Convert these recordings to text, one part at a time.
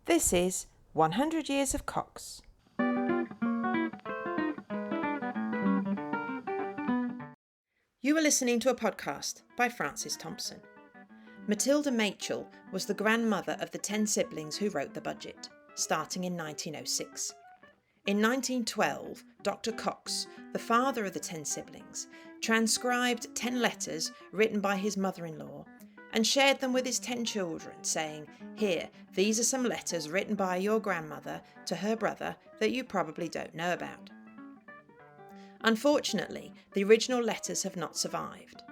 This is 100 Years of Cox. You are listening to a podcast by Francis Thompson. Matilda Machell was the grandmother of the 10 siblings who wrote the budget, starting in 1906. In 1912, Dr. Cox, the father of the 10 siblings, transcribed 10 letters written by his mother-in-law and shared them with his 10 children, saying, "Here, these are some letters written by your grandmother to her brother that you probably don't know about." Unfortunately, the original letters have not survived.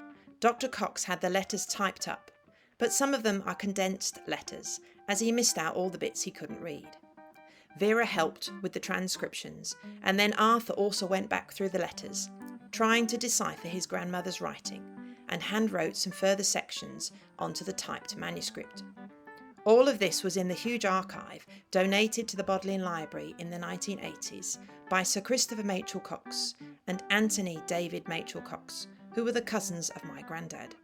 Dr. Cox had the letters typed up, but some of them are condensed letters, as he missed out all the bits he couldn't read. Vera helped with the transcriptions, and then Arthur also went back through the letters, trying to decipher his grandmother's writing, and handwrote some further sections onto the typed manuscript. All of this was in the huge archive donated to the Bodleian Library in the 1980s by Sir Christopher Machell Cox and Anthony David Machell Cox, who were the cousins of my granddad.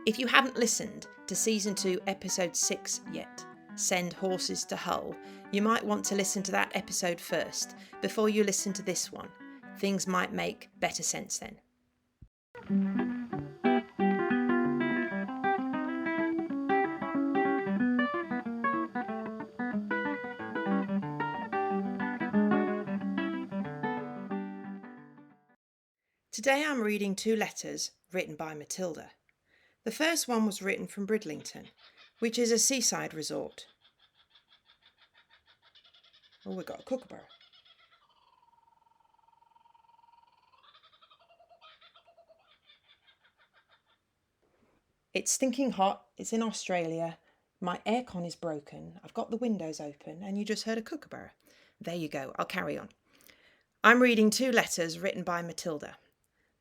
If you haven't listened to Season 2, Episode 6 yet, Send Horses to Hull, you might want to listen to that episode first before you listen to this one. Things might make better sense then. Today I'm reading 2 letters written by Matilda. The first one was written from Bridlington, which is a seaside resort. Oh, we've got a kookaburra. It's stinking hot. It's in Australia. My aircon is broken. I've got the windows open and you just heard a kookaburra. There you go. I'll carry on. I'm reading 2 letters written by Matilda.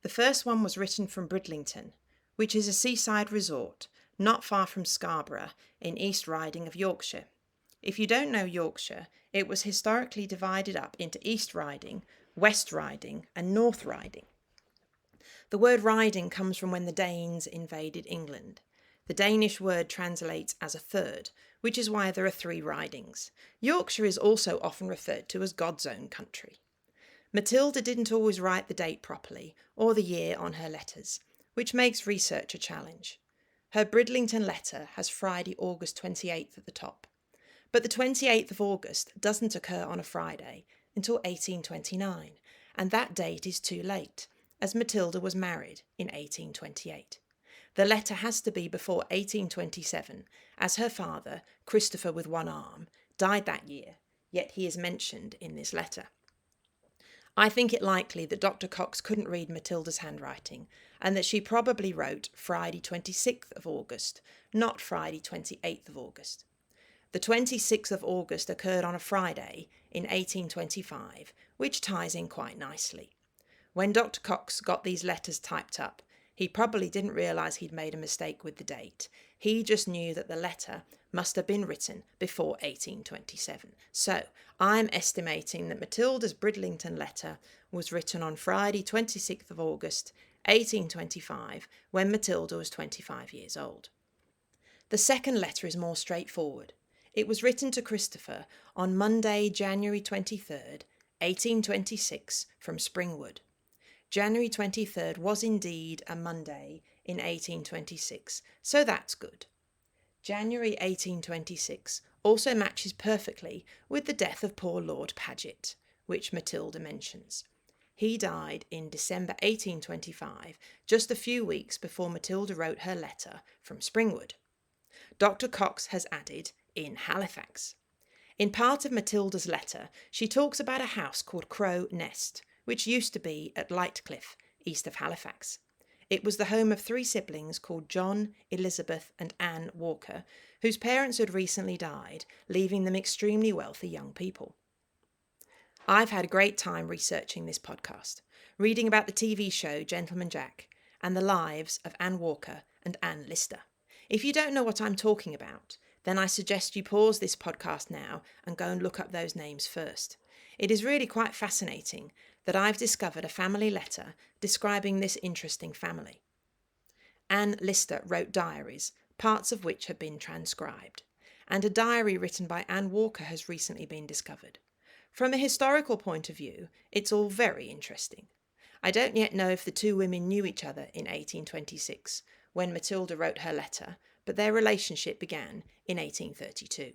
The first one was written from Bridlington, which is a seaside resort not far from Scarborough in East Riding of Yorkshire. If you don't know Yorkshire, it was historically divided up into East Riding, West Riding and North Riding. The word riding comes from when the Danes invaded England. The Danish word translates as a third, which is why there are 3 ridings. Yorkshire is also often referred to as God's own country. Matilda didn't always write the date properly or the year on her letters, which makes research a challenge. Her Bridlington letter has Friday, August 28th at the top, but the 28th of August doesn't occur on a Friday until 1829, and that date is too late, as Matilda was married in 1828. The letter has to be before 1827, as her father, Christopher with one arm, died that year, yet he is mentioned in this letter. I think it likely that Dr. Cox couldn't read Matilda's handwriting and that she probably wrote Friday 26th of August, not Friday 28th of August. The 26th of August occurred on a Friday in 1825, which ties in quite nicely. When Dr. Cox got these letters typed up, he probably didn't realise he'd made a mistake with the date. He just knew that the letter must have been written before 1827. So I'm estimating that Matilda's Bridlington letter was written on Friday 26th of August 1825, when Matilda was 25 years old. The second letter is more straightforward. It was written to Christopher on Monday, January 23rd, 1826, from Springwood. January 23rd was indeed a Monday in 1826, so that's good. January 1826 also matches perfectly with the death of poor Lord Paget, which Matilda mentions. He died in December 1825, just a few weeks before Matilda wrote her letter from Springwood. Dr. Cox has added in Halifax. In part of Matilda's letter, she talks about a house called Crow Nest, which used to be at Lightcliffe, east of Halifax. It was the home of 3 siblings called John, Elizabeth and Anne Walker, whose parents had recently died, leaving them extremely wealthy young people. I've had a great time researching this podcast, reading about the TV show Gentleman Jack and the lives of Anne Walker and Anne Lister. If you don't know what I'm talking about, then I suggest you pause this podcast now and go and look up those names first. It is really quite fascinating that I've discovered a family letter describing this interesting family. Anne Lister wrote diaries, parts of which have been transcribed, and a diary written by Anne Walker has recently been discovered. From a historical point of view, it's all very interesting. I don't yet know if the two women knew each other in 1826, when Matilda wrote her letter, but their relationship began in 1832.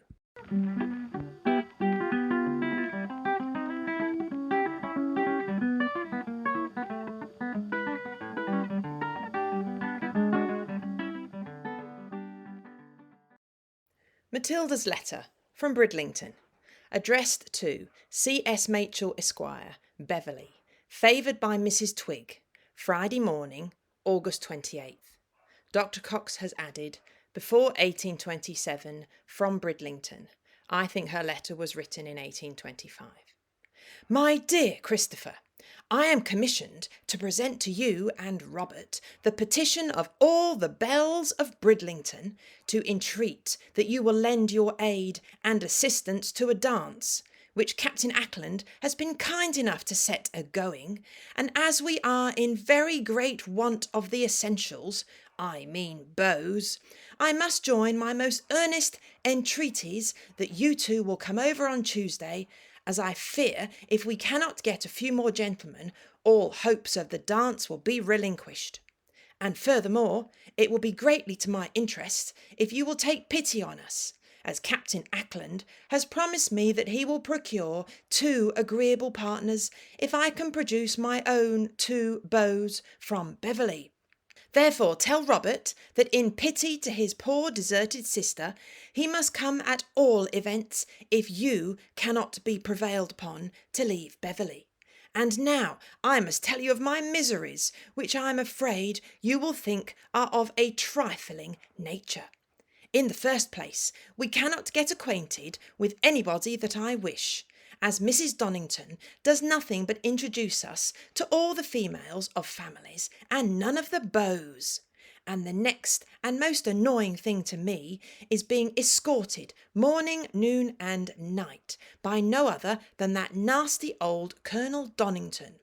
Matilda's letter from Bridlington, addressed to C.S. Machell, Esquire, Beverley, favoured by Mrs. Twig, Friday morning, August 28th. Dr. Cox has added, before 1827, from Bridlington. I think her letter was written in 1825. My dear Christopher, I am commissioned to present to you and Robert the petition of all the belles of Bridlington to entreat that you will lend your aid and assistance to a dance, which Captain Ackland has been kind enough to set a-going, and as we are in very great want of the essentials, I mean bows, I must join my most earnest entreaties that you two will come over on Tuesday, as I fear if we cannot get a few more gentlemen, all hopes of the dance will be relinquished. And furthermore, it will be greatly to my interest if you will take pity on us, as Captain Ackland has promised me that he will procure 2 agreeable partners if I can produce my own 2 beaux from Beverley. Therefore tell Robert that in pity to his poor deserted sister, he must come at all events if you cannot be prevailed upon to leave Beverley. And now I must tell you of my miseries, which I am afraid you will think are of a trifling nature. In the first place, we cannot get acquainted with anybody that I wish, as Mrs. Donnington does nothing but introduce us to all the females of families and none of the beaux. And the next and most annoying thing to me is being escorted morning, noon and night by no other than that nasty old Colonel Donnington.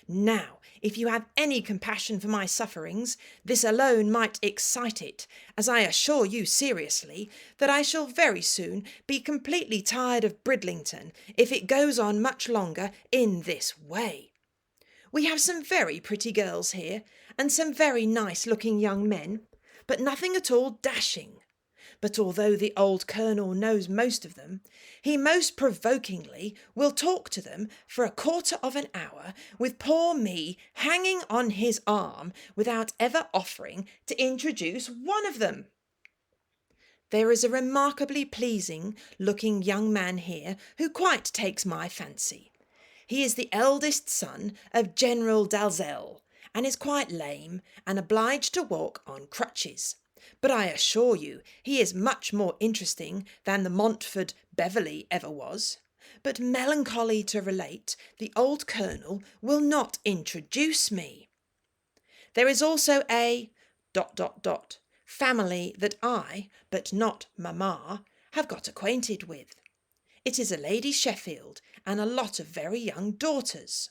Now, if you have any compassion for my sufferings, this alone might excite it, as I assure you seriously that I shall very soon be completely tired of Bridlington if it goes on much longer in this way. We have some very pretty girls here, and some very nice-looking young men, but nothing at all dashing. But although the old colonel knows most of them, he most provokingly will talk to them for a quarter of an hour, with poor me hanging on his arm without ever offering to introduce one of them. There is a remarkably pleasing-looking young man here who quite takes my fancy. He is the eldest son of General Dalzell, and is quite lame and obliged to walk on crutches. But I assure you he is much more interesting than the Montford Beverley ever was. But melancholy to relate, the old colonel will not introduce me. There is also a ... family that I, but not mamma, have got acquainted with. It is a Lady Sheffield and a lot of very young daughters.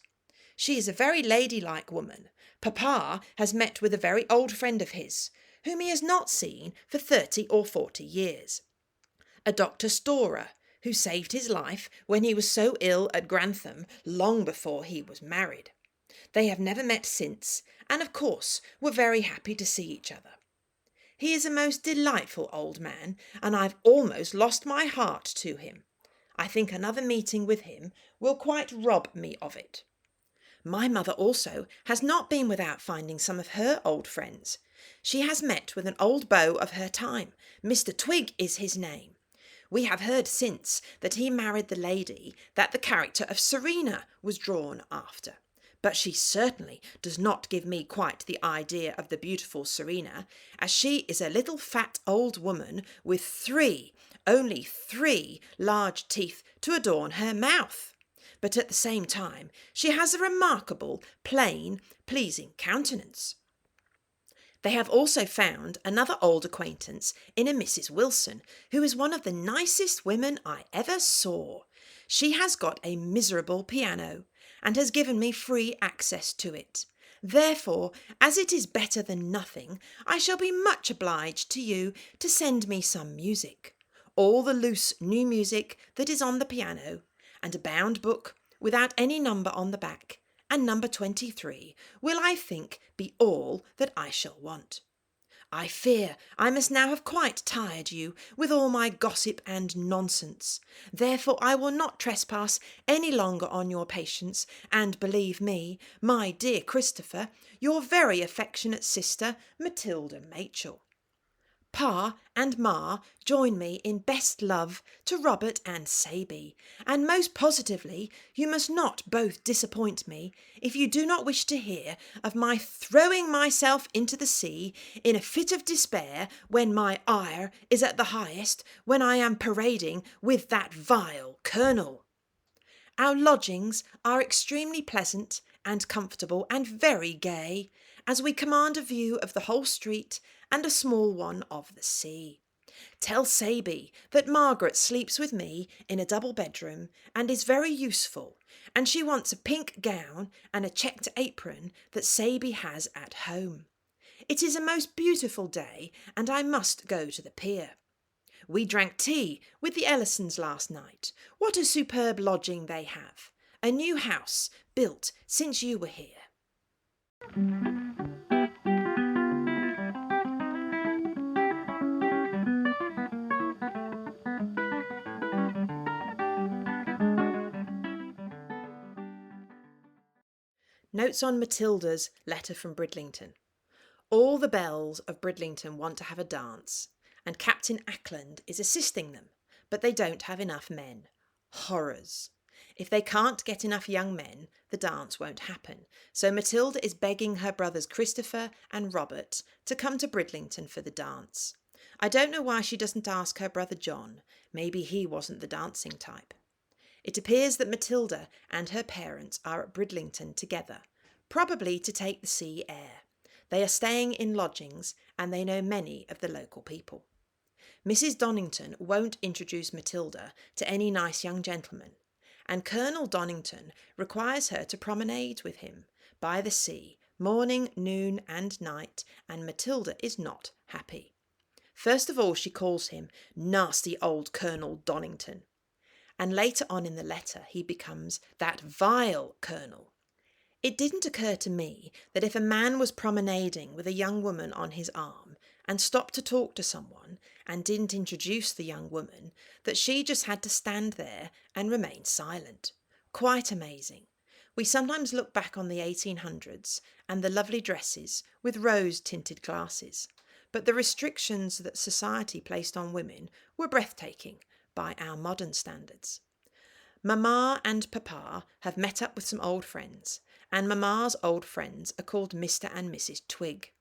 She is a very ladylike woman. Papa has met with a very old friend of his, whom he has not seen for 30 or 40 years. A Dr. Storer, who saved his life when he was so ill at Grantham long before he was married. They have never met since, and of course were very happy to see each other. He is a most delightful old man, and I've almost lost my heart to him. I think another meeting with him will quite rob me of it. My mother also has not been without finding some of her old friends. She has met with an old beau of her time. Mr. Twig is his name. We have heard since that he married the lady that the character of Serena was drawn after. But she certainly does not give me quite the idea of the beautiful Serena, as she is a little fat old woman with only three large teeth to adorn her mouth. But at the same time she has a remarkable, plain, pleasing countenance. They have also found another old acquaintance in a Mrs. Wilson, who is one of the nicest women I ever saw. She has got a miserable piano, and has given me free access to it. Therefore, as it is better than nothing, I shall be much obliged to you to send me some music. all the loose new music that is on the piano, and a bound book without any number on the back, and number 23 will, I think, be all that I shall want. I fear I must now have quite tired you with all my gossip and nonsense. Therefore I will not trespass any longer on your patience, and believe me, my dear Christopher, your very affectionate sister, Matilda Machell. Pa and Ma join me in best love to Robert and Saby, and most positively you must not both disappoint me if you do not wish to hear of my throwing myself into the sea in a fit of despair when my ire is at the highest, when I am parading with that vile colonel. Our lodgings are extremely pleasant and comfortable and very gay, as we command a view of the whole street and a small one of the sea. Tell Saby that Margaret sleeps with me in a double bedroom and is very useful, and she wants a pink gown and a checked apron that Saby has at home. It is a most beautiful day, and I must go to the pier. We drank tea with the Ellisons last night. What a superb lodging they have. A new house built since you were here. Notes on Matilda's letter from Bridlington. All the belles of Bridlington want to have a dance, and Captain Ackland is assisting them, but they don't have enough men. Horrors! If they can't get enough young men, the dance won't happen, so Matilda is begging her brothers Christopher and Robert to come to Bridlington for the dance. I don't know why she doesn't ask her brother John. Maybe he wasn't the dancing type. It appears that Matilda and her parents are at Bridlington together, probably to take the sea air. They are staying in lodgings, and they know many of the local people. Mrs. Donnington won't introduce Matilda to any nice young gentleman, and Colonel Donnington requires her to promenade with him by the sea, morning, noon, and night, and Matilda is not happy. First of all, she calls him nasty old Colonel Donnington, and later on in the letter he becomes that vile colonel. It didn't occur to me that if a man was promenading with a young woman on his arm and stopped to talk to someone and didn't introduce the young woman, that she just had to stand there and remain silent. Quite amazing. We sometimes look back on the 1800s and the lovely dresses with rose-tinted glasses, but the restrictions that society placed on women were breathtaking by our modern standards. Mamma and Papa have met up with some old friends, and Mamma's old friends are called Mr. and Mrs. Twig.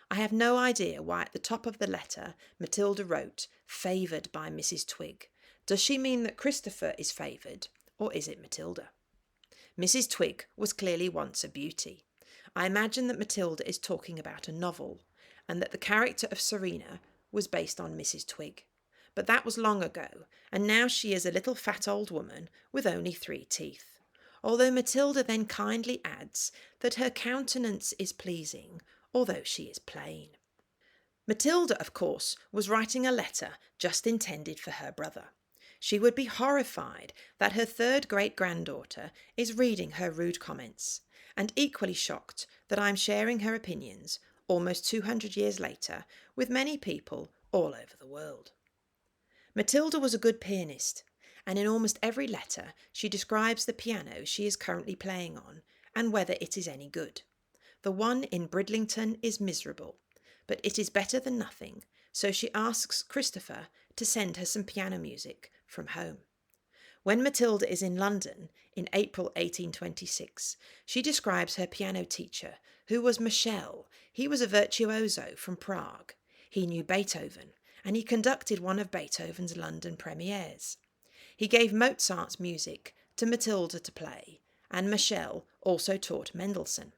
I have no idea why at the top of the letter Matilda wrote, favoured by Mrs. Twig. Does she mean that Christopher is favoured, or is it Matilda? Mrs. Twig was clearly once a beauty. I imagine that Matilda is talking about a novel, and that the character of Serena was based on Mrs. Twig. But that was long ago, and now she is a little fat old woman with only 3 teeth. Although Matilda then kindly adds that her countenance is pleasing, although she is plain. Matilda, of course, was writing a letter just intended for her brother. She would be horrified that her 3rd great-granddaughter is reading her rude comments, and equally shocked that I am sharing her opinions, almost 200 years later, with many people all over the world. Matilda was a good pianist, and in almost every letter she describes the piano she is currently playing on and whether it is any good. The one in Bridlington is miserable, but it is better than nothing, so she asks Christopher to send her some piano music from home. When Matilda is in London in April 1826, she describes her piano teacher, who was Machell. He was a virtuoso from Prague. He knew Beethoven, and he conducted one of Beethoven's London premieres. He gave Mozart's music to Matilda to play, and Machell also taught Mendelssohn.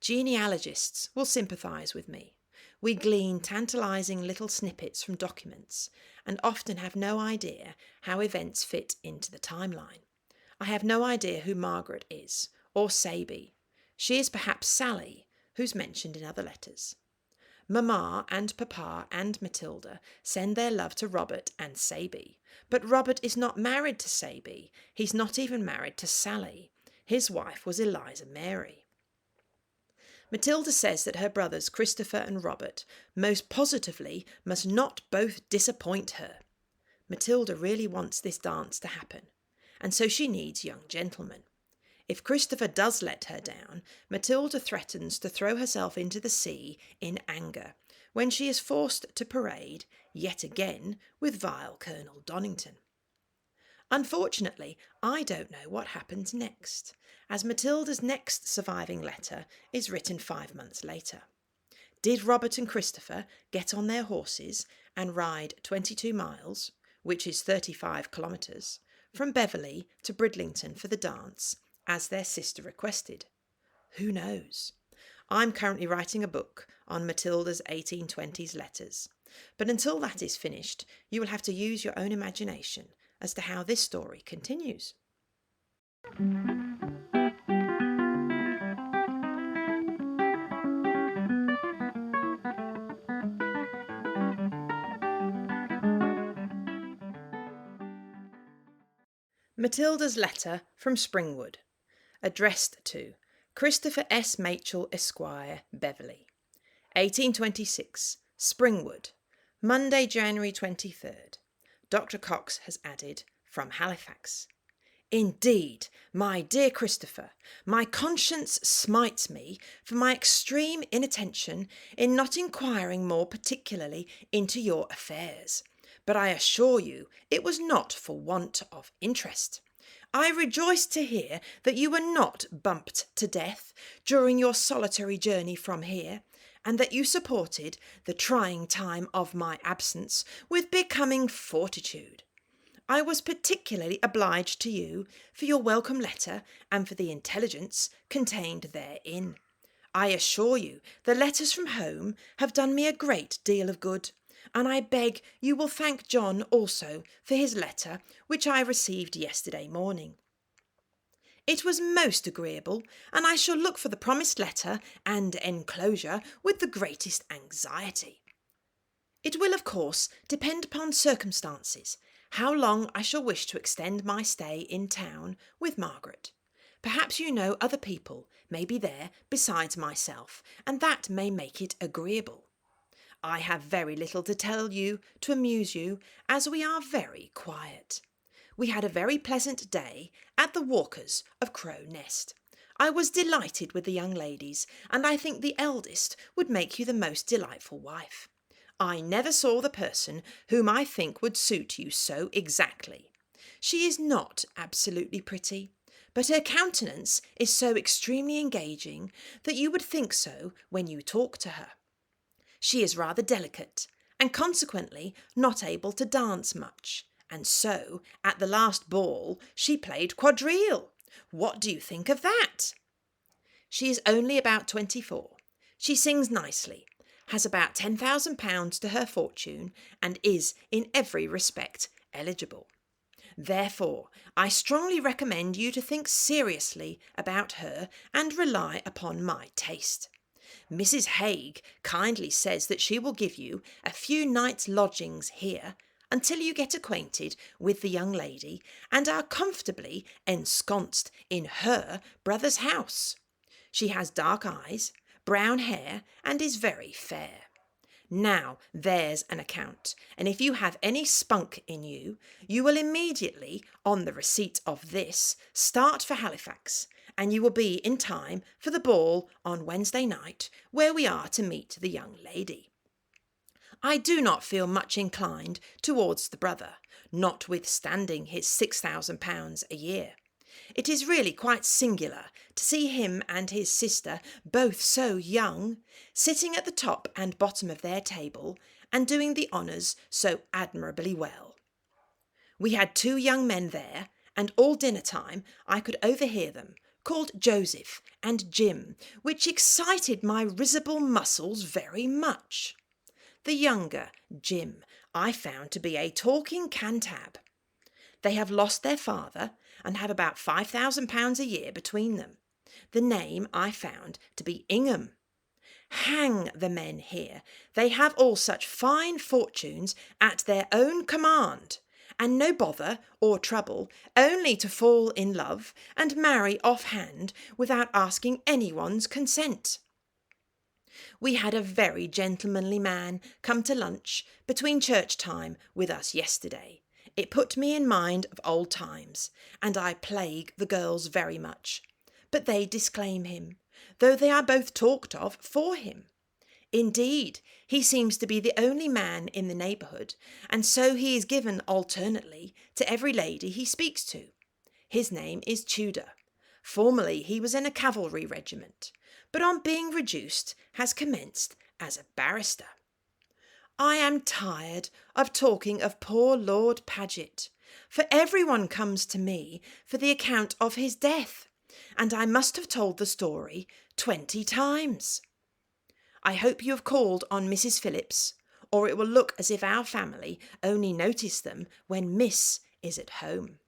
Genealogists will sympathise with me. We glean tantalising little snippets from documents and often have no idea how events fit into the timeline. I have no idea who Margaret is, or Saby. She is perhaps Sally, who's mentioned in other letters. Mamma and Papa and Matilda send their love to Robert and Saby. But Robert is not married to Saby. He's not even married to Sally. His wife was Eliza Mary. Matilda says that her brothers Christopher and Robert most positively must not both disappoint her. Matilda really wants this dance to happen, and so she needs young gentlemen. If Christopher does let her down, Matilda threatens to throw herself into the sea in anger when she is forced to parade, yet again, with vile Colonel Donnington. Unfortunately, I don't know what happens next, as Matilda's next surviving letter is written 5 months later. Did Robert and Christopher get on their horses and ride 22 miles, which is 35 kilometres, from Beverley to Bridlington for the dance, as their sister requested? Who knows? I'm currently writing a book on Matilda's 1820s letters, but until that is finished, you will have to use your own imagination as to how this story continues. Matilda's letter from Springwood, addressed to Christopher S. Machell, Esquire, Beverley, 1826, Springwood, Monday, January 23rd. Dr. Cox has added, from Halifax. Indeed, my dear Christopher, my conscience smites me for my extreme inattention in not inquiring more particularly into your affairs, but I assure you it was not for want of interest. I rejoice to hear that you were not bumped to death during your solitary journey from here, and that you supported the trying time of my absence with becoming fortitude. I was particularly obliged to you for your welcome letter and for the intelligence contained therein. I assure you the letters from home have done me a great deal of good, and I beg you will thank John also for his letter which I received yesterday morning. It was most agreeable, and I shall look for the promised letter and enclosure with the greatest anxiety. It will, of course, depend upon circumstances how long I shall wish to extend my stay in town with Margaret. Perhaps you know other people may be there besides myself, and that may make it agreeable. I have very little to tell you to amuse you, as we are very quiet. We had a very pleasant day at the Walkers of Crow Nest. I was delighted with the young ladies, and I think the eldest would make you the most delightful wife. I never saw the person whom I think would suit you so exactly. She is not absolutely pretty, but her countenance is so extremely engaging that you would think so when you talk to her. She is rather delicate, and consequently not able to dance much, and so at the last ball she played quadrille. What do you think of that? She is only about 24. She sings nicely, has about £10,000 to her fortune, and is in every respect eligible. Therefore, I strongly recommend you to think seriously about her and rely upon my taste. Mrs. Haig kindly says that she will give you a few nights' lodgings here until you get acquainted with the young lady and are comfortably ensconced in her brother's house. She has dark eyes, brown hair, and is very fair. Now there's an account, and if you have any spunk in you, you will immediately, on the receipt of this, start for Halifax, and you will be in time for the ball on Wednesday night, where we are to meet the young lady. I do not feel much inclined towards the brother, notwithstanding his £6,000 a year. It is really quite singular to see him and his sister, both so young, sitting at the top and bottom of their table and doing the honours so admirably well. We had 2 young men there, and all dinner time I could overhear them, called Joseph and Jim, which excited my risible muscles very much. The younger, Jim, I found to be a talking cantab. They have lost their father and have about £5,000 a year between them. The name I found to be Ingham. Hang the men here. They have all such fine fortunes at their own command, and no bother or trouble, only to fall in love and marry off-hand without asking anyone's consent. We had a very gentlemanly man come to lunch between church time with us yesterday. It put me in mind of old times, and I plague the girls very much. But they disclaim him, though they are both talked of for him. Indeed, he seems to be the only man in the neighbourhood, and so he is given alternately to every lady he speaks to. His name is Tudor. Formerly he was in a cavalry regiment, but on being reduced has commenced as a barrister. I am tired of talking of poor Lord Paget, for everyone comes to me for the account of his death, and I must have told the story 20 times. I hope you have called on Mrs. Phillips, or it will look as if our family only notice them when Miss is at home.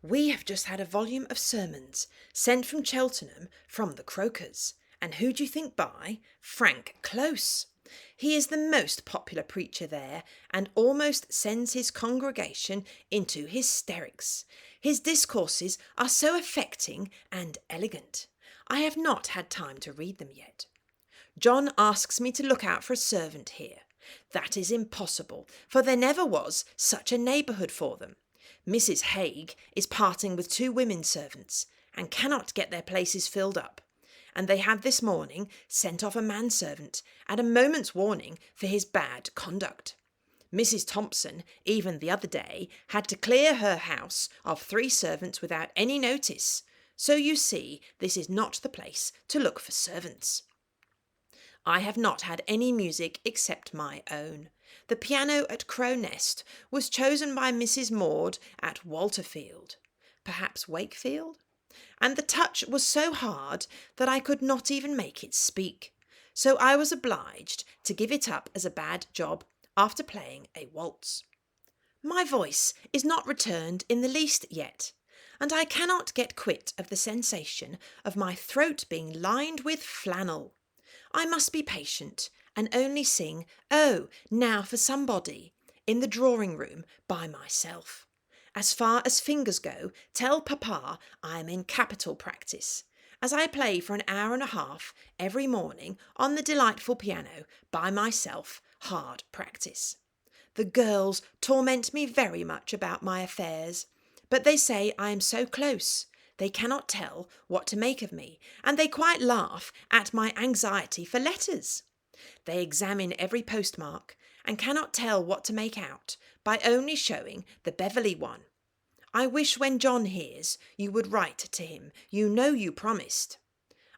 We have just had a volume of sermons sent from Cheltenham from the Croakers, and who do you think by? Frank Close. He is the most popular preacher there, and almost sends his congregation into hysterics. His discourses are so affecting and elegant. I have not had time to read them yet. John asks me to look out for a servant here. That is impossible, for there never was such a neighbourhood for them. Mrs. Haig is parting with 2 women servants, and cannot get their places filled up, and they have this morning sent off a manservant at a moment's warning for his bad conduct. Mrs. Thompson, even the other day, had to clear her house of 3 servants without any notice, so you see this is not the place to look for servants. I have not had any music except my own. The piano at Crow Nest was chosen by Mrs. Maud at Walterfield, perhaps Wakefield, and the touch was so hard that I could not even make it speak, so I was obliged to give it up as a bad job after playing a waltz. My voice is not returned in the least yet, and I cannot get quit of the sensation of my throat being lined with flannel. I must be patient and only sing "Oh, Now for Somebody" in the drawing-room by myself. As far as fingers go, tell Papa I am in capital practice, as I play for an hour and a half every morning on the delightful piano by myself, hard practice. The girls torment me very much about my affairs, but they say I am so close. They cannot tell what to make of me, and they quite laugh at my anxiety for letters. They examine every postmark, and cannot tell what to make out by only showing the Beverley one. I wish when John hears you would write to him. You know you promised.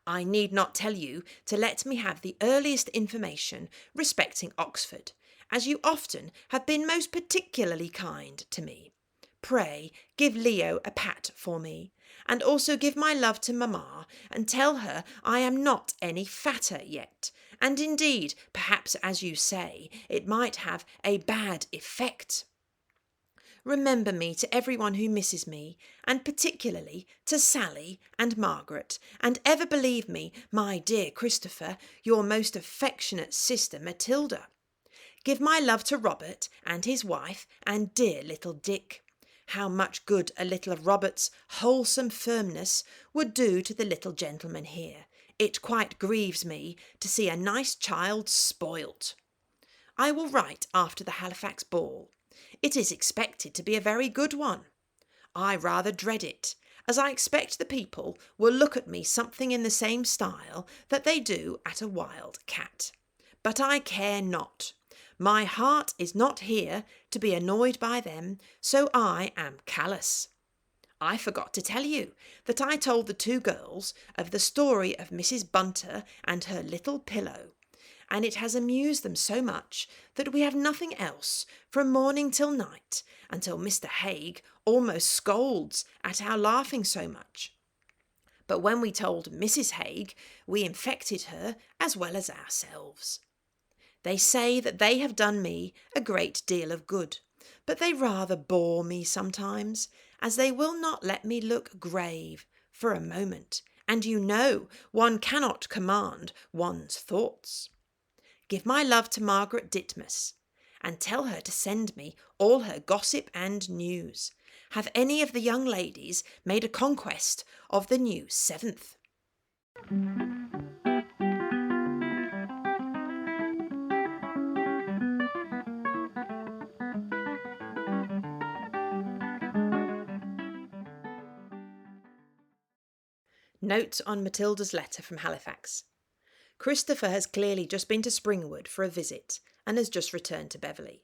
I need not tell you to let me have the earliest information respecting Oxford, as you often have been most particularly kind to me. Pray give Leo a pat for me, and also give my love to Mamma, and tell her I am not any fatter yet, and indeed, perhaps as you say, it might have a bad effect. Remember me to everyone who misses me, and particularly to Sally and Margaret, and ever believe me, my dear Christopher, your most affectionate sister Matilda. Give my love to Robert and his wife and dear little Dick. How much good a little of Robert's wholesome firmness would do to the little gentleman here. It quite grieves me to see a nice child spoilt. I will write after the Halifax ball. It is expected to be a very good one. I rather dread it, as I expect the people will look at me something in the same style that they do at a wild cat. But I care not. My heart is not here to be annoyed by them, so I am callous. I forgot to tell you that I told the 2 girls of the story of Mrs. Bunter and her little pillow, and it has amused them so much that we have nothing else from morning till night, until Mr. Haig almost scolds at our laughing so much. But when we told Mrs. Haig, we infected her as well as ourselves. They say that they have done me a great deal of good, but they rather bore me sometimes, as they will not let me look grave for a moment, and you know one cannot command one's thoughts. Give my love to Margaret Ditmas, and tell her to send me all her gossip and news. Have any of the young ladies made a conquest of the new 7th? Note on Matilda's letter from Halifax. Christopher has clearly just been to Springwood for a visit and has just returned to Beverley.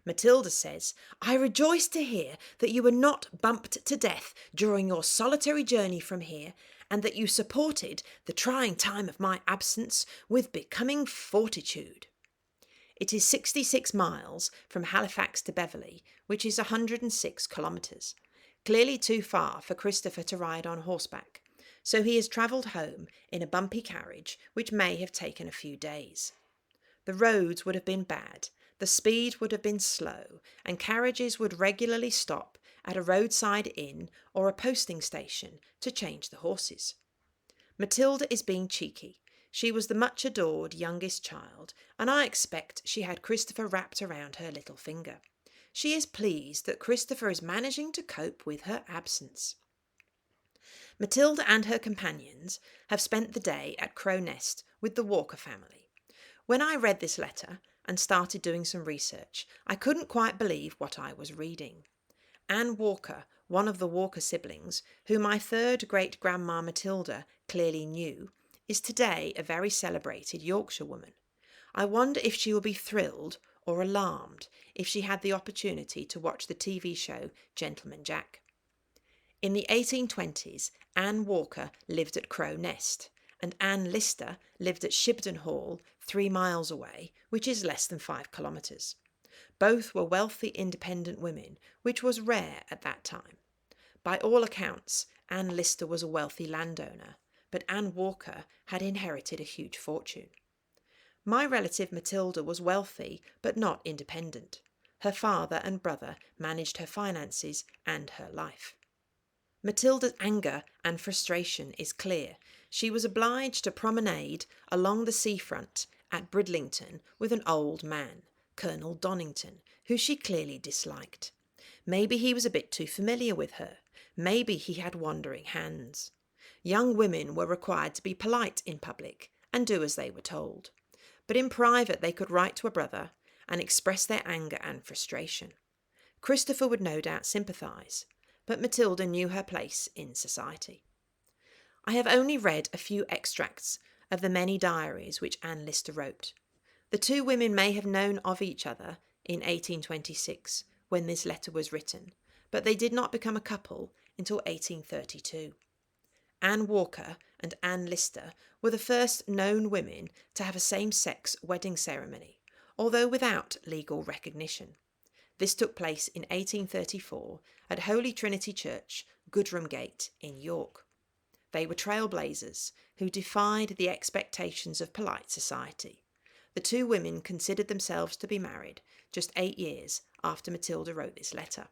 Matilda says, I rejoice to hear that you were not bumped to death during your solitary journey from here, and that you supported the trying time of my absence with becoming fortitude. It is 66 miles from Halifax to Beverley, which is 106 kilometres. Clearly too far for Christopher to ride on horseback, so he has travelled home in a bumpy carriage which may have taken a few days. The roads would have been bad, the speed would have been slow, and carriages would regularly stop at a roadside inn or a posting station to change the horses. Matilda is being cheeky. She was the much adored youngest child, and I expect she had Christopher wrapped around her little finger. She is pleased that Christopher is managing to cope with her absence. Matilda and her companions have spent the day at Crow Nest with the Walker family. When I read this letter and started doing some research, I couldn't quite believe what I was reading. Anne Walker, one of the Walker siblings, who my third great-grandma Matilda clearly knew, is today a very celebrated Yorkshire woman. I wonder if she will be thrilled or alarmed if she had the opportunity to watch the TV show Gentleman Jack. In the 1820s, Anne Walker lived at Crow Nest, and Anne Lister lived at Shibden Hall, 3 miles away, which is less than 5 kilometres. Both were wealthy independent women, which was rare at that time. By all accounts, Anne Lister was a wealthy landowner, but Anne Walker had inherited a huge fortune. My relative Matilda was wealthy, but not independent. Her father and brother managed her finances and her life. Matilda's anger and frustration is clear. She was obliged to promenade along the seafront at Bridlington with an old man, Colonel Donnington, who she clearly disliked. Maybe he was a bit too familiar with her. Maybe he had wandering hands. Young women were required to be polite in public and do as they were told. But in private they could write to a brother and express their anger and frustration. Christopher would no doubt sympathise, but Matilda knew her place in society. I have only read a few extracts of the many diaries which Anne Lister wrote. The two women may have known of each other in 1826, when this letter was written, but they did not become a couple until 1832. Anne Walker and Anne Lister were the first known women to have a same-sex wedding ceremony, although without legal recognition. This took place in 1834 at Holy Trinity Church, Goodram Gate in York. They were trailblazers who defied the expectations of polite society. The two women considered themselves to be married just 8 years after Matilda wrote this letter.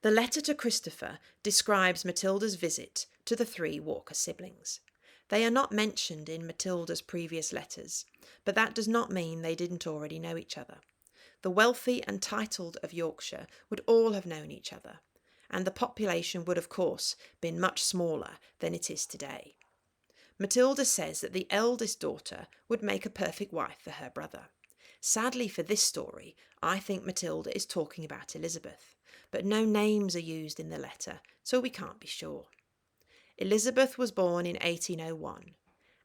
The letter to Christopher describes Matilda's visit to the 3 Walker siblings. They are not mentioned in Matilda's previous letters, but that does not mean they didn't already know each other. The wealthy and titled of Yorkshire would all have known each other, and the population would of course been much smaller than it is today. Matilda says that the eldest daughter would make a perfect wife for her brother. Sadly for this story, I think Matilda is talking about Elizabeth, but no names are used in the letter, so we can't be sure. Elizabeth was born in 1801,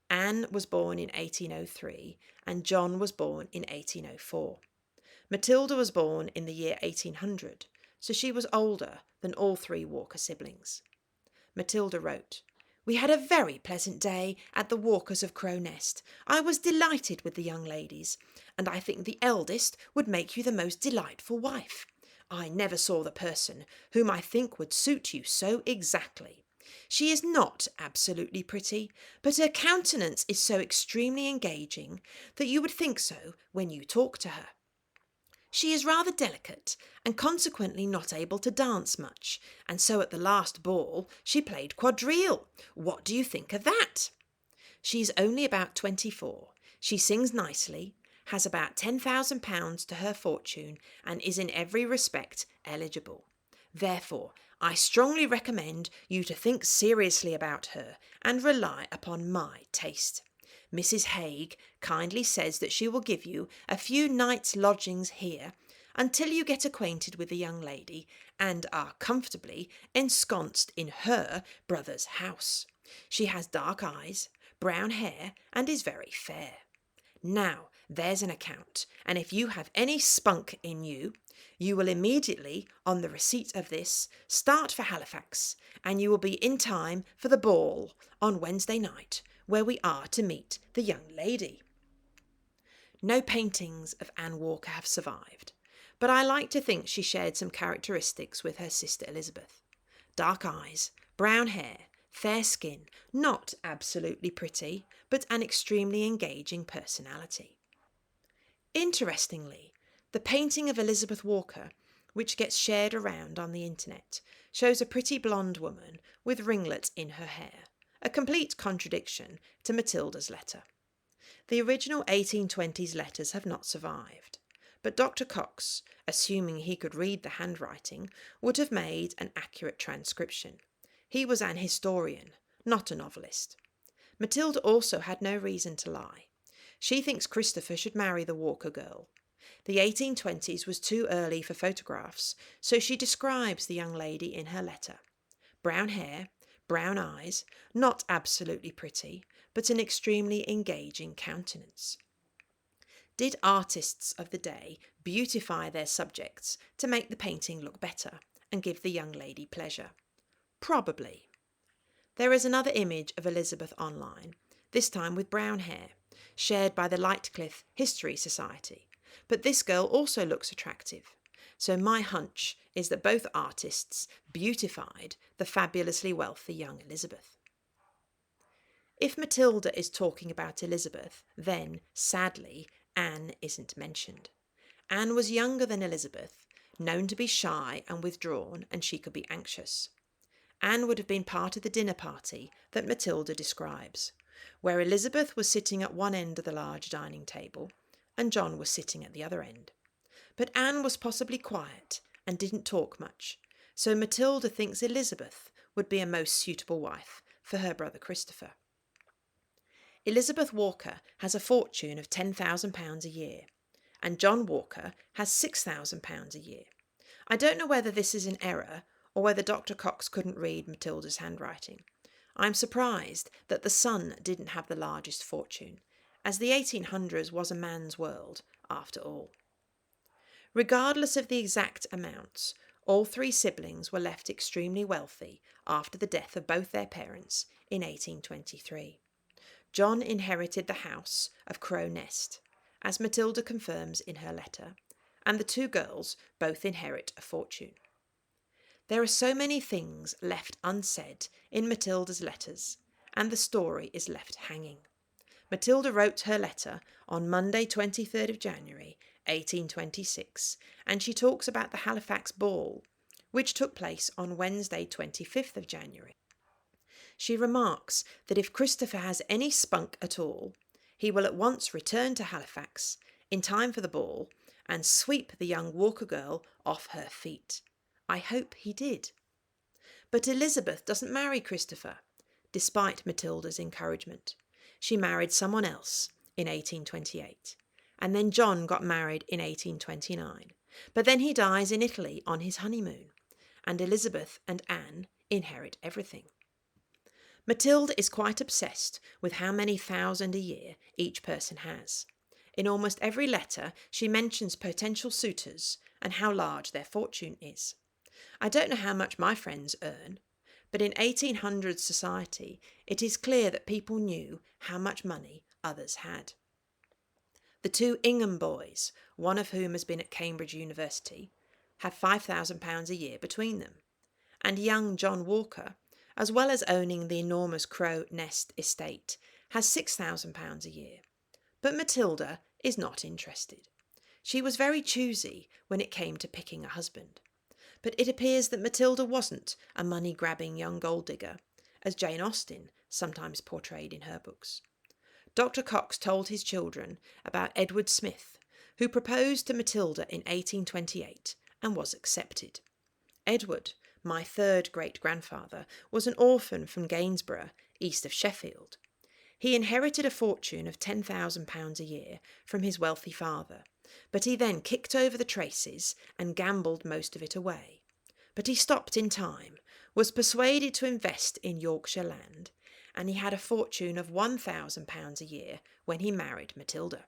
Anne was born in 1803, and John was born in 1804. Matilda was born in the year 1800, so she was older than all 3 Walker siblings. Matilda wrote, "We had a very pleasant day at the Walkers of Crow Nest. I was delighted with the young ladies, and I think the eldest would make you the most delightful wife. I never saw the person whom I think would suit you so exactly. She is not absolutely pretty, but her countenance is so extremely engaging that you would think so when you talk to her. She is rather delicate and consequently not able to dance much, and so at the last ball she played quadrille. What do you think of that? She is only about 24. She sings nicely, has about £10,000 to her fortune, and is in every respect eligible. Therefore, I strongly recommend you to think seriously about her and rely upon my taste. Mrs. Haig kindly says that she will give you a few nights' lodgings here until you get acquainted with the young lady and are comfortably ensconced in her brother's house. She has dark eyes, brown hair, and is very fair. Now, there's an account, and if you have any spunk in you, you will immediately, on the receipt of this, start for Halifax, and you will be in time for the ball on Wednesday night, where we are to meet the young lady. No paintings of Anne Walker have survived, but I like to think she shared some characteristics with her sister Elizabeth. Dark eyes, brown hair, fair skin, not absolutely pretty, but an extremely engaging personality. Interestingly, the painting of Elizabeth Walker, which gets shared around on the internet, shows a pretty blonde woman with ringlets in her hair, a complete contradiction to Matilda's letter. The original 1820s letters have not survived, but Dr. Cox, assuming he could read the handwriting, would have made an accurate transcription. He was an historian, not a novelist. Matilda also had no reason to lie. She thinks Christopher should marry the Walker girl. The 1820s was too early for photographs, so she describes the young lady in her letter. Brown hair, brown eyes, not absolutely pretty, but an extremely engaging countenance. Did artists of the day beautify their subjects to make the painting look better and give the young lady pleasure? Probably. There is another image of Elizabeth online, this time with brown hair, shared by the Lightcliffe History Society, but this girl also looks attractive, so my hunch is that both artists beautified the fabulously wealthy young Elizabeth. If Matilda is talking about Elizabeth, then, sadly, Anne isn't mentioned. Anne was younger than Elizabeth, known to be shy and withdrawn, and she could be anxious. Anne would have been part of the dinner party that Matilda describes, where Elizabeth was sitting at one end of the large dining table and John was sitting at the other end. But Anne was possibly quiet and didn't talk much, so Matilda thinks Elizabeth would be a most suitable wife for her brother Christopher. Elizabeth Walker has a fortune of £10,000 a year, and John Walker has £6,000 a year. I don't know whether this is an error or whether Dr. Cox couldn't read Matilda's handwriting. I'm surprised that the son didn't have the largest fortune, as the 1800s was a man's world, after all. Regardless of the exact amounts, all three siblings were left extremely wealthy after the death of both their parents in 1823. John inherited the house of Crow Nest, as Matilda confirms in her letter, and the two girls both inherit a fortune. There are so many things left unsaid in Matilda's letters, and the story is left hanging. Matilda wrote her letter on Monday 23rd of January 1826, and she talks about the Halifax ball, which took place on Wednesday 25th of January. She remarks that if Christopher has any spunk at all, he will at once return to Halifax in time for the ball and sweep the young Walker girl off her feet. I hope he did. But Elizabeth doesn't marry Christopher, despite Matilda's encouragement. She married someone else in 1828, and then John got married in 1829, but then he dies in Italy on his honeymoon, and Elizabeth and Anne inherit everything. Matilda is quite obsessed with how many thousand a year each person has. In almost every letter, she mentions potential suitors and how large their fortune is. I don't know how much my friends earn, but in 1800s society, it is clear that people knew how much money others had. The two Ingham boys, one of whom has been at Cambridge University, have £5,000 a year between them, and young John Walker, as well as owning the enormous Crow Nest estate, has £6,000 a year. But Matilda is not interested. She was very choosy when it came to picking a husband. But it appears that Matilda wasn't a money-grabbing young gold-digger, as Jane Austen sometimes portrayed in her books. Dr. Cox told his children about Edward Smith, who proposed to Matilda in 1828 and was accepted. Edward, my third great-grandfather, was an orphan from Gainsborough, east of Sheffield. He inherited a fortune of £10,000 a year from his wealthy father, but he then kicked over the traces and gambled most of it away. But he stopped in time, was persuaded to invest in Yorkshire land, and he had a fortune of £1,000 a year when he married Matilda.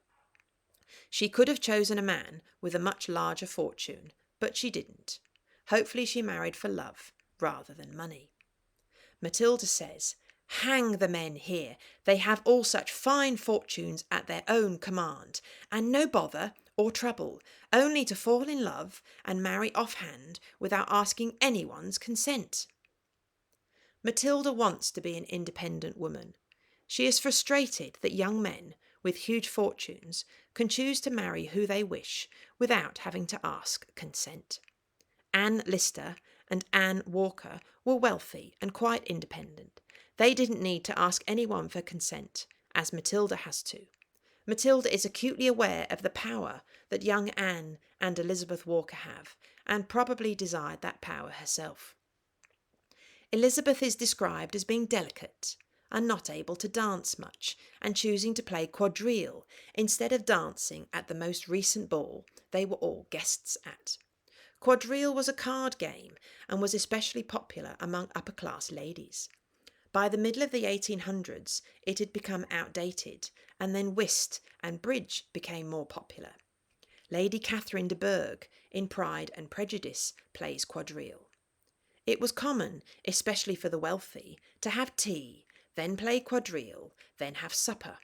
She could have chosen a man with a much larger fortune, but she didn't. Hopefully she married for love rather than money. Matilda says, "Hang the men here, they have all such fine fortunes at their own command, and no bother or trouble, only to fall in love and marry offhand without asking anyone's consent." Matilda wants to be an independent woman. She is frustrated that young men with huge fortunes can choose to marry who they wish without having to ask consent. Anne Lister and Anne Walker were wealthy and quite independent. They didn't need to ask anyone for consent, as Matilda has to. Matilda is acutely aware of the power that young Anne and Elizabeth Walker have, and probably desired that power herself. Elizabeth is described as being delicate and not able to dance much, and choosing to play quadrille instead of dancing at the most recent ball they were all guests at. Quadrille was a card game and was especially popular among upper-class ladies. By the middle of the 1800s, it had become outdated, and then whist and bridge became more popular. Lady Catherine de Bourgh, in Pride and Prejudice, plays quadrille. It was common, especially for the wealthy, to have tea, then play quadrille, then have supper.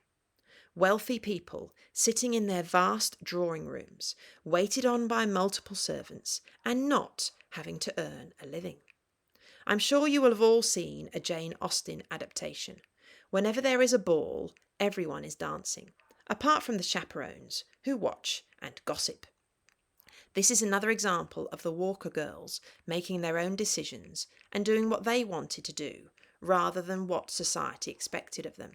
Wealthy people, sitting in their vast drawing rooms, waited on by multiple servants, and not having to earn a living. I'm sure you will have all seen a Jane Austen adaptation. Whenever there is a ball, everyone is dancing, apart from the chaperones, who watch and gossip. This is another example of the Walker girls making their own decisions and doing what they wanted to do, rather than what society expected of them.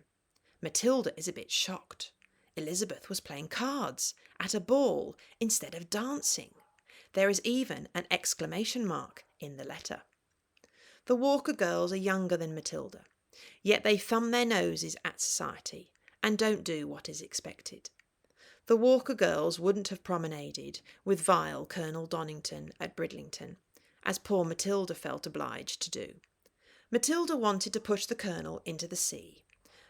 Matilda is a bit shocked. Elizabeth was playing cards at a ball instead of dancing. There is even an exclamation mark in the letter. The Walker girls are younger than Matilda, yet they thumb their noses at society and don't do what is expected. The Walker girls wouldn't have promenaded with vile Colonel Donnington at Bridlington, as poor Matilda felt obliged to do. Matilda wanted to push the Colonel into the sea,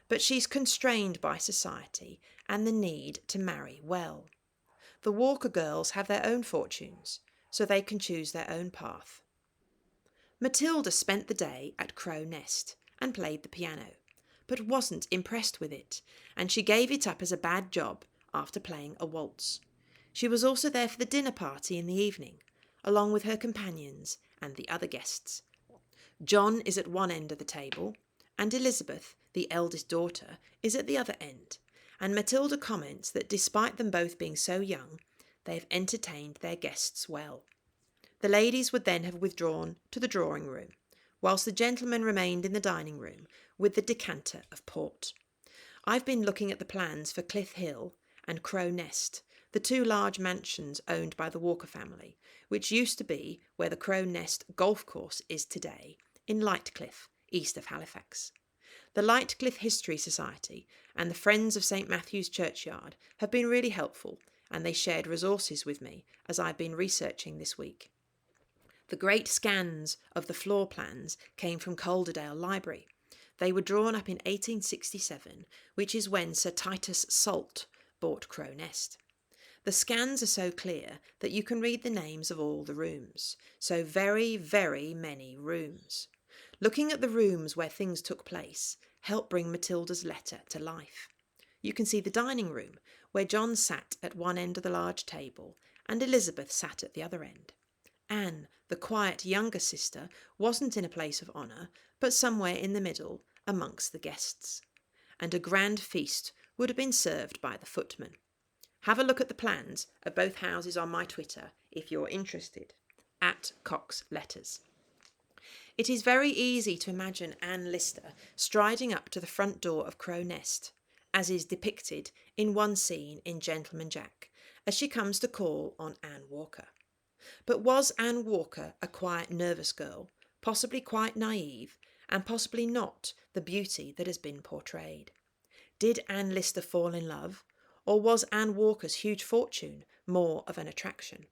but she's constrained by society and the need to marry well. The Walker girls have their own fortunes, so they can choose their own path. Matilda spent the day at Crow Nest and played the piano, but wasn't impressed with it, and she gave it up as a bad job after playing a waltz. She was also there for the dinner party in the evening, along with her companions and the other guests. John is at one end of the table, and Elizabeth, the eldest daughter, is at the other end, and Matilda comments that despite them both being so young, they have entertained their guests well. The ladies would then have withdrawn to the drawing room, whilst the gentlemen remained in the dining room with the decanter of port. I've been looking at the plans for Cliff Hill and Crow Nest, the two large mansions owned by the Walker family, which used to be where the Crow Nest golf course is today, in Lightcliffe, east of Halifax. The Lightcliffe History Society and the Friends of St Matthew's Churchyard have been really helpful, and they shared resources with me as I've been researching this week. The great scans of the floor plans came from Calderdale Library. They were drawn up in 1867, which is when Sir Titus Salt bought Crow Nest. The scans are so clear that you can read the names of all the rooms. So very, very many rooms. Looking at the rooms where things took place helped bring Matilda's letter to life. You can see the dining room, where John sat at one end of the large table and Elizabeth sat at the other end. Anne, the quiet younger sister, wasn't in a place of honour, but somewhere in the middle amongst the guests. And a grand feast would have been served by the footman. Have a look at the plans of both houses on my Twitter if you're interested, @CoxLetters. It is very easy to imagine Anne Lister striding up to the front door of Crow Nest, as is depicted in one scene in Gentleman Jack, as she comes to call on Anne Walker. But was Anne Walker a quiet, nervous girl, possibly quite naive, and possibly not the beauty that has been portrayed? Did Anne Lister fall in love, or was Anne Walker's huge fortune more of an attraction?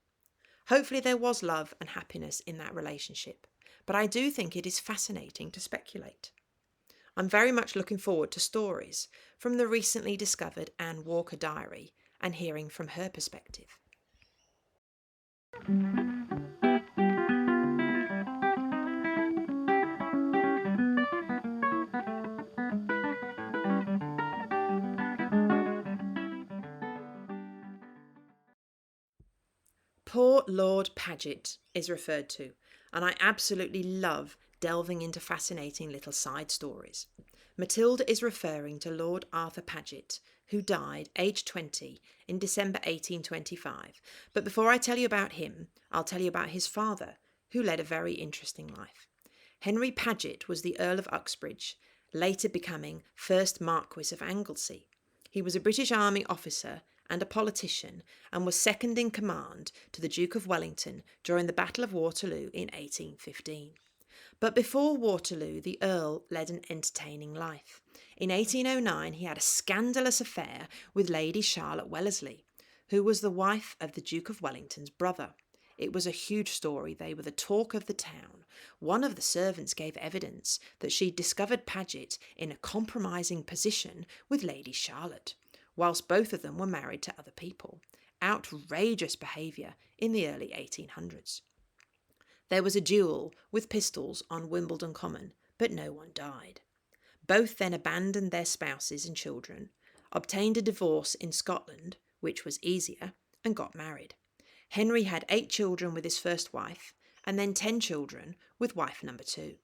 Hopefully there was love and happiness in that relationship, but I do think it is fascinating to speculate. I'm very much looking forward to stories from the recently discovered Anne Walker diary and hearing from her perspective. Poor Lord Paget is referred to, and I absolutely love delving into fascinating little side stories. Matilda is referring to Lord Arthur Paget, who died aged 20 in December 1825. But before I tell you about him, I'll tell you about his father, who led a very interesting life. Henry Paget was the Earl of Uxbridge, later becoming first Marquis of Anglesey. He was a British Army officer and a politician, and was second in command to the Duke of Wellington during the Battle of Waterloo in 1815. But before Waterloo, the Earl led an entertaining life. In 1809, he had a scandalous affair with Lady Charlotte Wellesley, who was the wife of the Duke of Wellington's brother. It was a huge story. They were the talk of the town. One of the servants gave evidence that she'd discovered Paget in a compromising position with Lady Charlotte, whilst both of them were married to other people. Outrageous behaviour in the early 1800s. There was a duel with pistols on Wimbledon Common, but no one died. Both then abandoned their spouses and children, obtained a divorce in Scotland, which was easier, and got married. Henry had 8 children with his first wife, and then 10 children with wife number 2.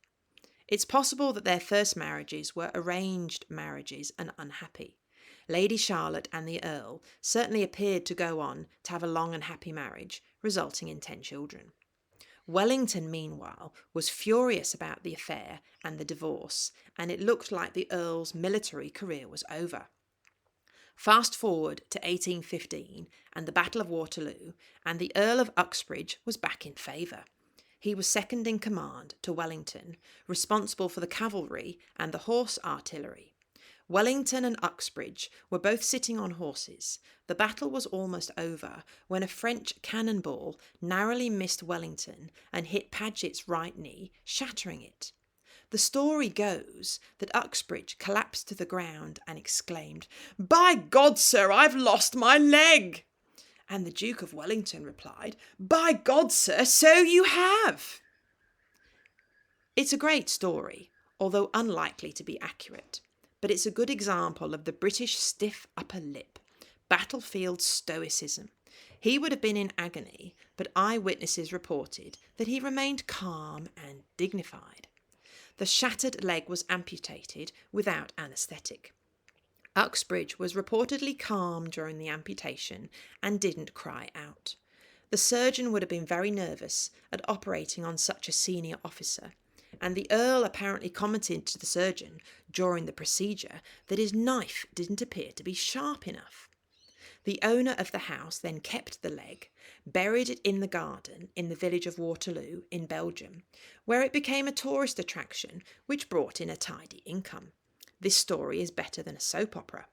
It's possible that their first marriages were arranged marriages and unhappy. Lady Charlotte and the Earl certainly appeared to go on to have a long and happy marriage, resulting in 10 children. Wellington, meanwhile, was furious about the affair and the divorce, and it looked like the Earl's military career was over. Fast forward to 1815 and the Battle of Waterloo, and the Earl of Uxbridge was back in favour. He was second in command to Wellington, responsible for the cavalry and the horse artillery. Wellington and Uxbridge were both sitting on horses. The battle was almost over when a French cannonball narrowly missed Wellington and hit Paget's right knee, shattering it. The story goes that Uxbridge collapsed to the ground and exclaimed, "By God, sir, I've lost my leg!" And the Duke of Wellington replied, "By God, sir, so you have!" It's a great story, although unlikely to be accurate. But it's a good example of the British stiff upper lip, battlefield stoicism. He would have been in agony, but eyewitnesses reported that he remained calm and dignified. The shattered leg was amputated without anaesthetic. Uxbridge was reportedly calm during the amputation and didn't cry out. The surgeon would have been very nervous at operating on such a senior officer, and the Earl apparently commented to the surgeon during the procedure that his knife didn't appear to be sharp enough. The owner of the house then kept the leg, buried it in the garden in the village of Waterloo in Belgium, where it became a tourist attraction which brought in a tidy income. This story is better than a soap opera.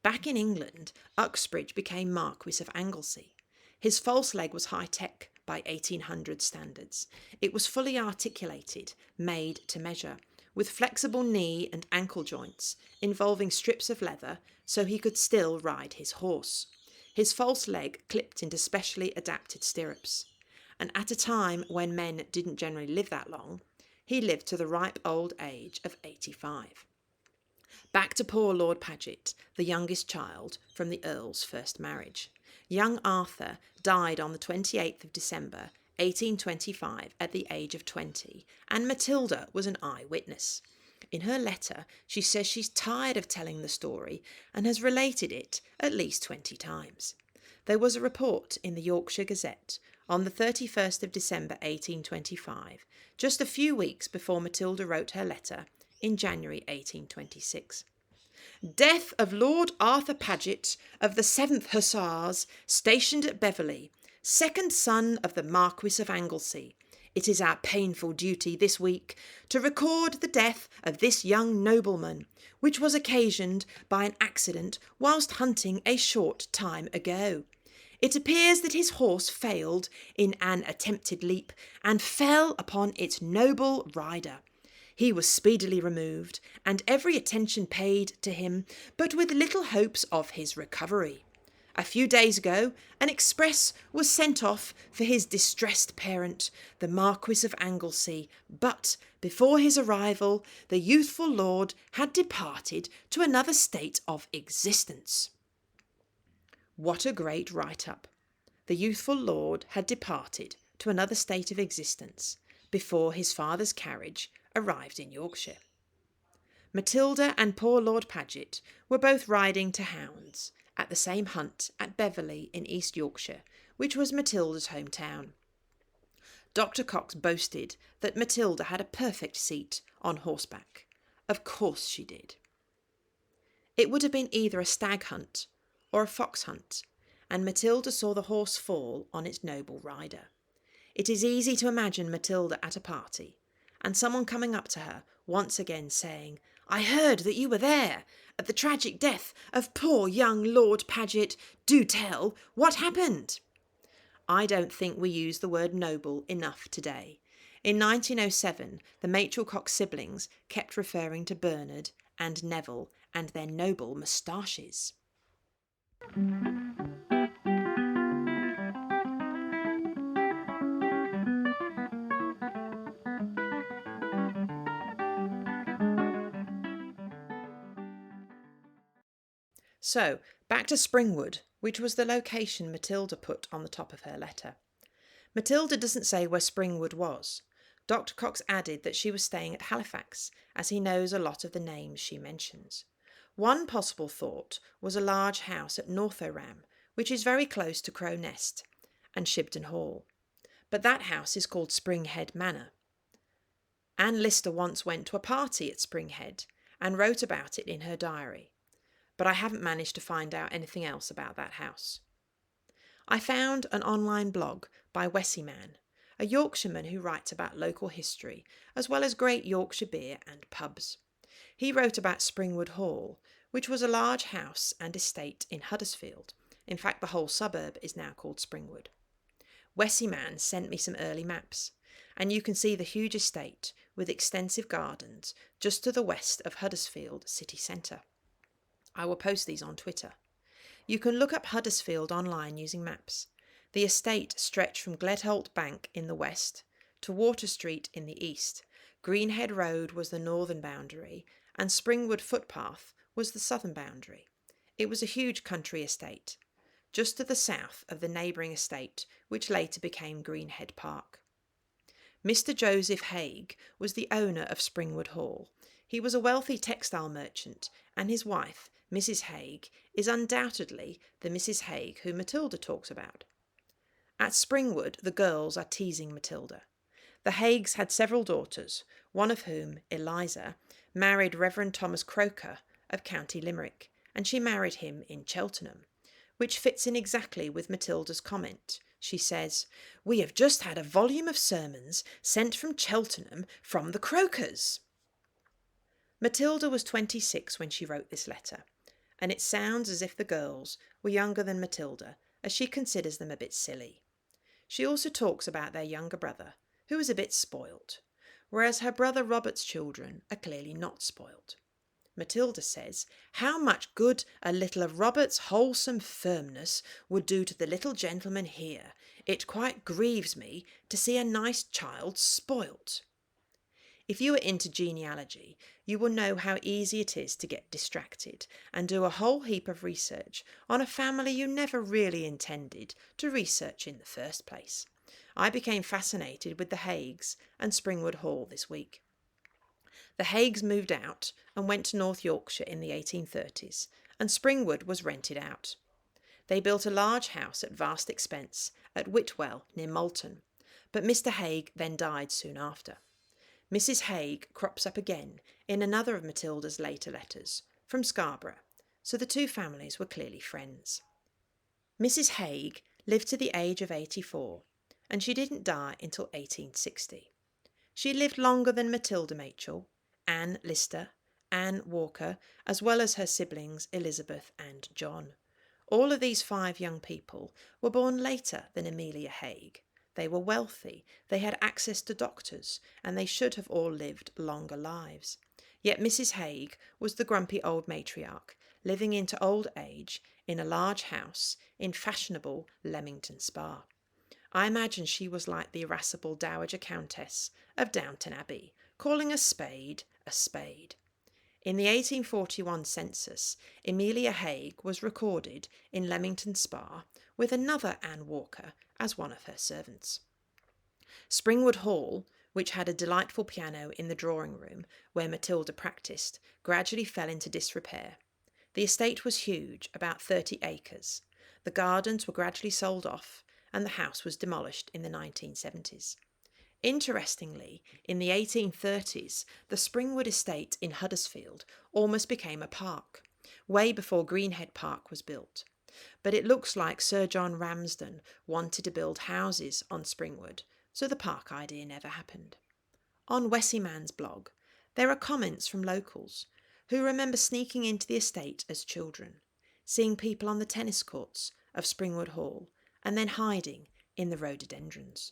Back in England, Uxbridge became Marquis of Anglesey. His false leg was high-tech by 1800 standards. It was fully articulated, made to measure, with flexible knee and ankle joints, involving strips of leather, so he could still ride his horse. His false leg clipped into specially adapted stirrups. And at a time when men didn't generally live that long, he lived to the ripe old age of 85. Back to poor Lord Paget, the youngest child from the Earl's first marriage. Young Arthur died on the 28th of December, 1825, at the age of 20, and Matilda was an eyewitness. In her letter, she says she's tired of telling the story and has related it at least 20 times. There was a report in the Yorkshire Gazette on the 31st of December 1825, just a few weeks before Matilda wrote her letter in January 1826. Death of Lord Arthur Paget of the 7th Hussars, stationed at Beverley, second son of the Marquis of Anglesey. It is our painful duty this week to record the death of this young nobleman, which was occasioned by an accident whilst hunting a short time ago. It appears that his horse failed in an attempted leap and fell upon its noble rider. He was speedily removed, and every attention paid to him, but with little hopes of his recovery. A few days ago, an express was sent off for his distressed parent, the Marquis of Anglesey, but before his arrival, the youthful lord had departed to another state of existence. What a great write-up. The youthful lord had departed to another state of existence before his father's carriage arrived in Yorkshire. Matilda and poor Lord Paget were both riding to hounds at the same hunt at Beverley in East Yorkshire, which was Matilda's hometown. Dr. Cox boasted that Matilda had a perfect seat on horseback. Of course she did. It would have been either a stag hunt or a fox hunt, and Matilda saw the horse fall on its noble rider. It is easy to imagine Matilda at a party, and someone coming up to her once again saying, "I heard that you were there at the tragic death of poor young Lord Paget. Do tell, what happened?" I don't think we use the word noble enough today. In 1907, the Machell Cox siblings kept referring to Bernard and Neville and their noble moustaches. So, back to Springwood, which was the location Matilda put on the top of her letter. Matilda doesn't say where Springwood was. Dr. Cox added that she was staying at Halifax, as he knows a lot of the names she mentions. One possible thought was a large house at Northoram, which is very close to Crow Nest and Shibden Hall. But that house is called Springhead Manor. Anne Lister once went to a party at Springhead and wrote about it in her diary, but I haven't managed to find out anything else about that house. I found an online blog by Wessyman, a Yorkshireman who writes about local history, as well as great Yorkshire beer and pubs. He wrote about Springwood Hall, which was a large house and estate in Huddersfield. In fact, the whole suburb is now called Springwood. Wessyman sent me some early maps, and you can see the huge estate with extensive gardens just to the west of Huddersfield city centre. I will post these on Twitter. You can look up Huddersfield online using maps. The estate stretched from Gledholt Bank in the west to Water Street in the east. Greenhead Road was the northern boundary, and Springwood Footpath was the southern boundary. It was a huge country estate, just to the south of the neighbouring estate, which later became Greenhead Park. Mr. Joseph Haig was the owner of Springwood Hall. He was a wealthy textile merchant, and his wife, Mrs. Haig, is undoubtedly the Mrs. Haig who Matilda talks about. At Springwood, the girls are teasing Matilda. The Haigs had several daughters, one of whom, Eliza, married Reverend Thomas Croker of County Limerick, and she married him in Cheltenham, which fits in exactly with Matilda's comment. She says, "We have just had a volume of sermons sent from Cheltenham from the Crokers." Matilda was 26 when she wrote this letter, and it sounds as if the girls were younger than Matilda, as she considers them a bit silly. She also talks about their younger brother, who is a bit spoilt, whereas her brother Robert's children are clearly not spoilt. Matilda says how much good a little of Robert's wholesome firmness would do to the little gentleman here. It quite grieves me to see a nice child spoilt. If you are into genealogy, you will know how easy it is to get distracted and do a whole heap of research on a family you never really intended to research in the first place. I became fascinated with the Haigs and Springwood Hall this week. The Haigs moved out and went to North Yorkshire in the 1830s, and Springwood was rented out. They built a large house at vast expense at Whitwell near Malton, but Mr. Haig then died soon after. Mrs. Haig crops up again in another of Matilda's later letters, from Scarborough, so the two families were clearly friends. Mrs. Haig lived to the age of 84, and she didn't die until 1860. She lived longer than Matilda Machell, Anne Lister, Anne Walker, as well as her siblings Elizabeth and John. All of these 5 young people were born later than Amelia Haig. They were wealthy, they had access to doctors, and they should have all lived longer lives. Yet Mrs. Haig was the grumpy old matriarch, living into old age in a large house in fashionable Leamington Spa. I imagine she was like the irascible Dowager Countess of Downton Abbey, calling a spade a spade. In the 1841 census, Amelia Haig was recorded in Leamington Spa with another Anne Walker as one of her servants. Springwood Hall, which had a delightful piano in the drawing room where Matilda practised, gradually fell into disrepair. The estate was huge, about 30 acres. The gardens were gradually sold off, and the house was demolished in the 1970s. Interestingly, in the 1830s, the Springwood estate in Huddersfield almost became a park, way before Greenhead Park was built. But it looks like Sir John Ramsden wanted to build houses on Springwood, so the park idea never happened. On Wessyman's blog, there are comments from locals who remember sneaking into the estate as children, seeing people on the tennis courts of Springwood Hall, and then hiding in the rhododendrons.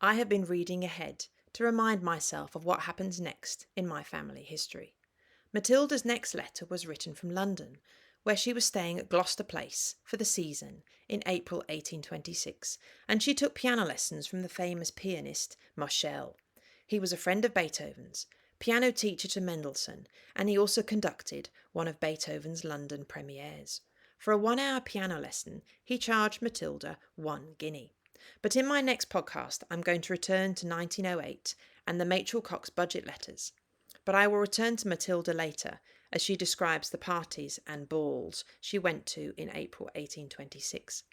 I have been reading ahead to remind myself of what happens next in my family history. Matilda's next letter was written from London, where she was staying at Gloucester Place for the season in April 1826, and she took piano lessons from the famous pianist Machell. He was a friend of Beethoven's, piano teacher to Mendelssohn, and he also conducted one of Beethoven's London premieres. For a 1-hour piano lesson, he charged Matilda 1 guinea. But in my next podcast, I'm going to return to 1908 and the Machell Cox budget letters. But I will return to Matilda later, as she describes the parties and balls she went to in April 1826.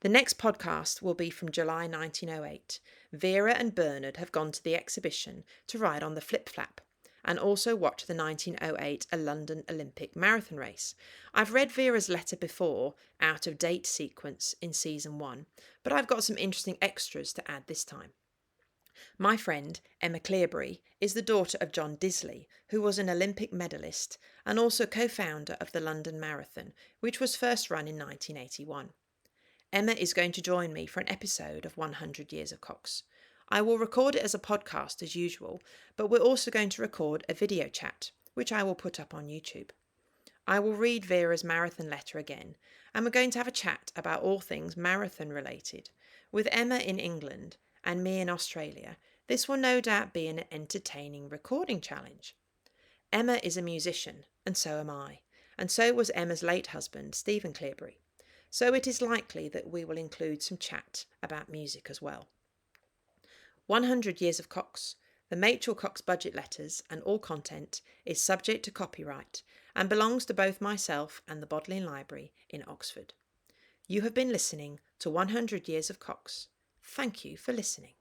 The next podcast will be from July 1908. Vera and Bernard have gone to the exhibition to ride on the flip-flap, and also watch the 1908 London Olympic marathon race. I've read Vera's letter before, out of date sequence in season 1, but I've got some interesting extras to add this time. My friend, Emma Clearbury, is the daughter of John Disley, who was an Olympic medalist and also co-founder of the London Marathon, which was first run in 1981. Emma is going to join me for an episode of 100 Years of Cox. I will record it as a podcast as usual, but we're also going to record a video chat, which I will put up on YouTube. I will read Vera's marathon letter again, and we're going to have a chat about all things marathon related. With Emma in England and me in Australia, this will no doubt be an entertaining recording challenge. Emma is a musician, and so am I, and so was Emma's late husband, Stephen Clearbury. So it is likely that we will include some chat about music as well. 100 Years of Cox, the Machell Cox budget letters and all content is subject to copyright and belongs to both myself and the Bodleian Library in Oxford. You have been listening to 100 Years of Cox. Thank you for listening.